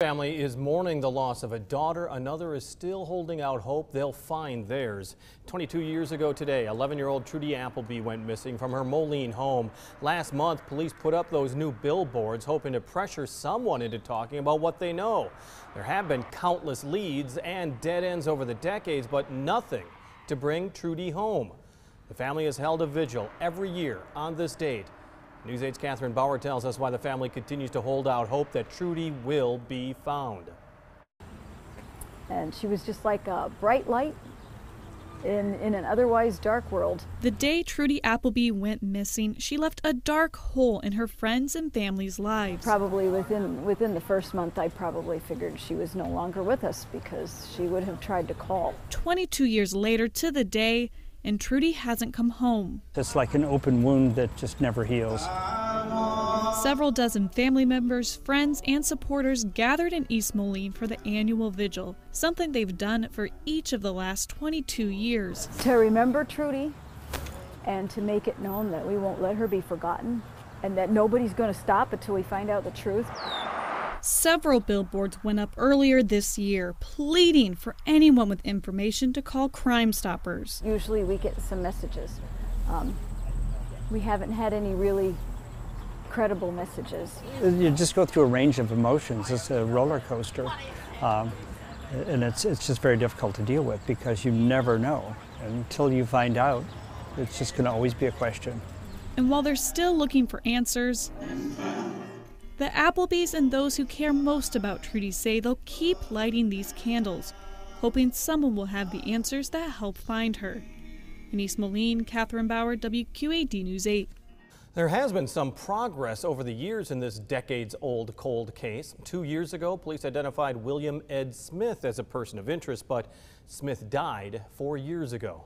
Family is mourning the loss of a daughter. Another is still holding out hope they'll find theirs. 22 years ago today, 11-year-old Trudy Appleby went missing from her Moline home. Last month, police put up those new billboards hoping to pressure someone into talking about what they know. There have been countless leads and dead ends over the decades, but nothing to bring Trudy home. The family has held a vigil every year on this date. News 8's Catherine Bauer tells us why the family continues to hold out hope that Trudy will be found. And she was just like a bright light in an otherwise dark world. The day Trudy Appleby went missing, she left a dark hole in her friends' and family's lives. Probably within the first month, I probably figured she was no longer with us because she would have tried to call. 22 years later to the day, and Trudy hasn't come home. It's like an open wound that just never heals. Several dozen family members, friends, and supporters gathered in East Moline for the annual vigil, something they've done for each of the last 22 years. To remember Trudy and to make it known that we won't let her be forgotten and that nobody's going to stop until we find out the truth. Several billboards went up earlier this year, pleading for anyone with information to call Crime Stoppers. Usually we get some messages. We haven't had any really credible messages. You just go through a range of emotions. It's a roller coaster. And it's just very difficult to deal with because you never know. Until you find out, it's just going to always be a question. And while they're still looking for answers, the Applebys and those who care most about Trudy say they'll keep lighting these candles, hoping someone will have the answers that help find her. In East Moline, Catherine Bauer, WQAD News 8. There has been some progress over the years in this decades-old cold case. 2 years ago, police identified William Ed Smith as a person of interest, but Smith died 4 years ago.